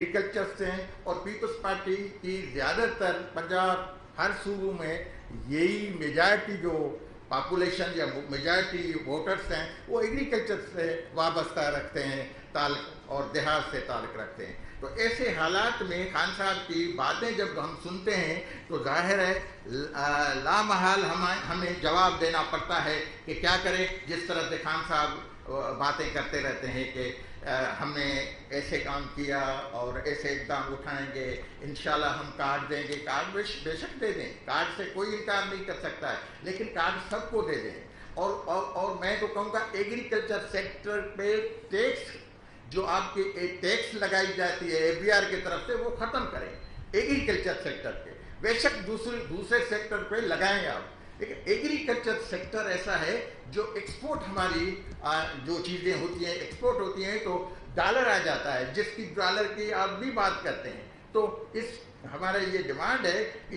Agriculture سے ہیں اور پیپلز پارٹی کی زیادہ تر پنجاب ہر صوبوں میں یہی میجارٹی جو پاپولیشن یا میجارٹی ووٹرز ہیں وہ ایگریکلچر سے وابستہ رکھتے ہیں تعلق اور دیہات سے تعلق رکھتے ہیں. تو ایسے حالات میں خان صاحب کی باتیں جب ہم سنتے ہیں تو ظاہر ہے لامحال ہمیں جواب دینا پڑتا ہے کہ کیا کریں. جس طرح سے خان صاحب باتیں کرتے رہتے ہیں کہ ہم نے ایسے کام کیا اور ایسے اقدام اٹھائیں گے، انشاءاللہ ہم کارڈ دیں گے. کارڈ بے شک دے دیں، کارڈ سے کوئی انکار نہیں کر سکتا ہے، لیکن کارڈ سب کو دے دیں. اور میں تو کہوں گا ایگریکلچر سیکٹر پہ ٹیکس جو آپ کی ٹیکس لگائی جاتی ہے ABR کی طرف سے وہ ختم کریں ایگریکلچر سیکٹر پہ. بے شک دوسرے سیکٹر پہ لگائیں آپ، لیکن ایگریکلچر سیکٹر ایسا ہے جو ایکسپورٹ ہماری جو چیزیں ہوتی ہیں ایکسپورٹ ہوتی ہیں تو ڈالر آ جاتا ہے، جس کی ڈالر کی آپ بھی بات کرتے ہیں. تو ہمارا یہ ڈیمانڈ ہے کہ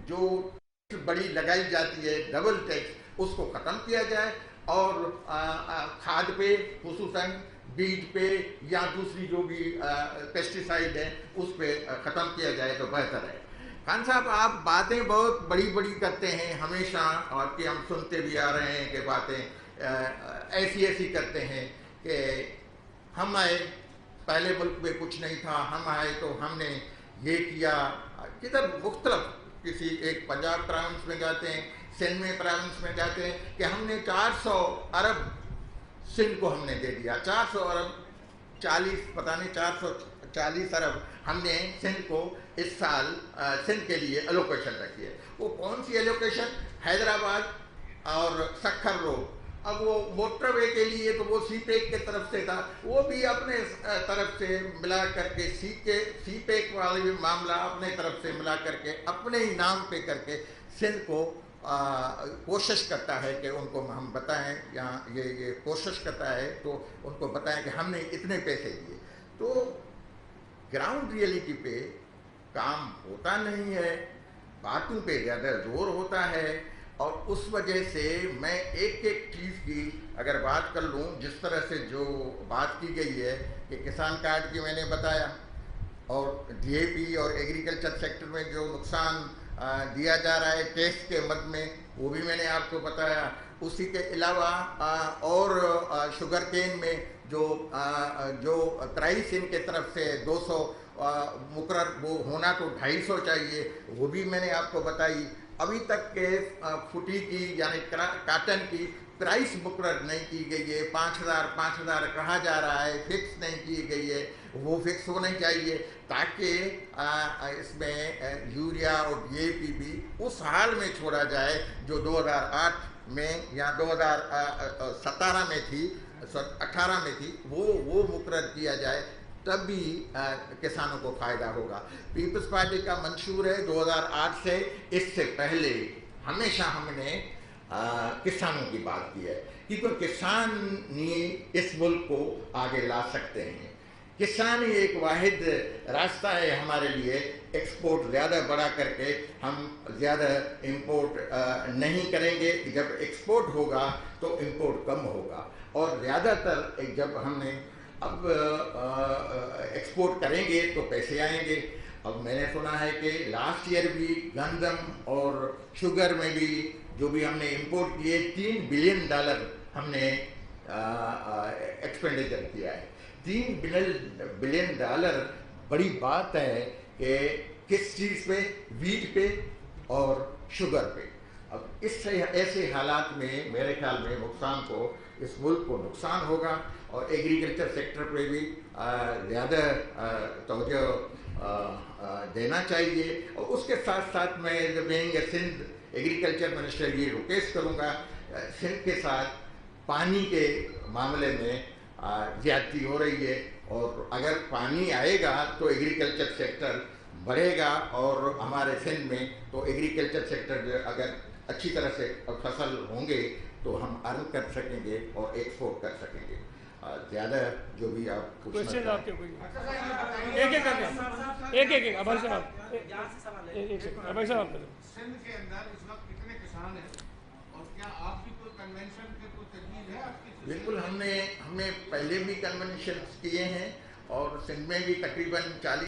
جو بڑی لگائی جاتی ہے ڈبل ٹیکس اس کو ختم کیا جائے اور کھاد پہ خصوصاً بیج پہ یا دوسری جو بھی پیسٹیسائڈ ہیں اس پہ ختم کیا جائے تو بہتر ہے. خان صاحب آپ باتیں بہت بڑی بڑی کرتے ہیں ہمیشہ، اور کہ ہم سنتے بھی آ رہے ہیں کہ باتیں ایسی کرتے ہیں کہ ہم آئے پہلے ملک میں کچھ نہیں تھا، ہم آئے تو ہم نے یہ کیا. کدھر مختلف کسی ایک پنجاب پروونس میں جاتے ہیں، سندھ میں پروونس میں جاتے ہیں کہ ہم نے 400 ارب سندھ کو ہم نے دے دیا، 400 ارب 440 ارب ہم نے سندھ کو اس سال سندھ کے لیے الوکیشن رکھی ہے. وہ کون سی الوکیشن؟ حیدرآباد اور سکھر روڈ. اب وہ موٹر وے کے لیے تو وہ سی پیک کی طرف سے تھا، وہ بھی اپنے طرف سے ملا کر کے سی پیک والے بھی معاملہ اپنے طرف سے ملا کر کے اپنے ہی نام پہ کر کے سندھ کو کوشش کرتا ہے کہ ان کو ہم بتائیں، یہاں یہ کوشش کرتا ہے تو ان کو بتائیں کہ ہم نے اتنے پیسے دیے. تو گراؤنڈ ریئلٹی پہ کام ہوتا نہیں ہے، باتوں پہ زیادہ زور ہوتا ہے. اور اس وجہ سے میں ایک چیز کی اگر بات کر لوں، جس طرح سے جو بات کی گئی ہے کہ کسان کارڈ کی میں نے بتایا، اور DAP اور ایگریکلچر سیکٹر میں جو نقصان دیا جا رہا ہے ٹیکس کے مد میں وہ بھی میں نے آپ کو بتایا. اسی کے علاوہ اور شوگر کین میں جو پرائس ان کے طرف سے 200 مقرر وہ ہونا تو 250 چاہیے، وہ بھی میں نے آپ کو بتائی. ابھی تک کے فوٹی کی یعنی کاٹن کی پرائس مقرر نہیں کی گئی ہے، 5000 کہا جا رہا ہے، فکس نہیں کی گئی ہے. وہ فکس ہونی چاہیے تاکہ اس میں یوریا اور DAP بھی اس حال میں چھوڑا جائے جو 2008 میں یا 2017 میں تھی، 18 میں تھی، وہ مقرر کیا جائے، تب بھی کسانوں کو فائدہ ہوگا. پیپلز پارٹی کا منشور ہے 2008 سے اس سے پہلے ہمیشہ ہم نے کسانوں کی بات کی ہے، کیونکہ کسان ہی اس ملک کو آگے لا سکتے ہیں. کسان ہی ایک واحد راستہ ہے ہمارے لیے. ایکسپورٹ زیادہ بڑھا کر کے ہم زیادہ امپورٹ نہیں کریں گے. جب ایکسپورٹ ہوگا تو امپورٹ کم ہوگا، اور زیادہ تر جب ہم نے اب ایکسپورٹ کریں گے تو پیسے آئیں گے. اب میں نے سنا ہے کہ لاسٹ ایئر بھی گندم اور شوگر میں بھی جو بھی ہم نے امپورٹ کیے $3 بلین ہم نے ایکسپینڈیچر کیا ہے. $3 بلین بڑی بات ہے کہ کس چیز پہ؟ ویٹ پہ اور شوگر پہ. اب ایسے حالات میں میرے خیال میں نقصان کو اس ملک کو نقصان ہوگا، اور ایگریکلچر سیکٹر پہ بھی زیادہ توجہ دینا چاہیے. اور اس کے ساتھ ساتھ میں being a Sindh agriculture minister یہ ریکویسٹ کروں گا، سندھ کے ساتھ پانی کے معاملے میں زیادتی ہو رہی ہے، اور اگر پانی آئے گا تو ایگریکلچر سیکٹر بڑھے گا، اور ہمارے سندھ میں تو ایگریکلچر سیکٹر اگر اچھی طرح سے فصل ہوں گے تو ہم ارن کر سکیں گے اور ایکسپورٹ کر سکیں گے. زیادہ جو بھی آپ کوشچن آپ کے کوئی ایک ایک کر کے ایک ابھر صاحب ابھر صاحب سندھ کے اندر اس وقت کتنے کسان ہیں، اور کیا آپ کی کوئی کنونشن کی کوئی تجویز ہے آپ کی؟ بالکل، ہم نے پہلے بھی کنونشن کیے ہیں، اور سندھ میں بھی تقریباً 40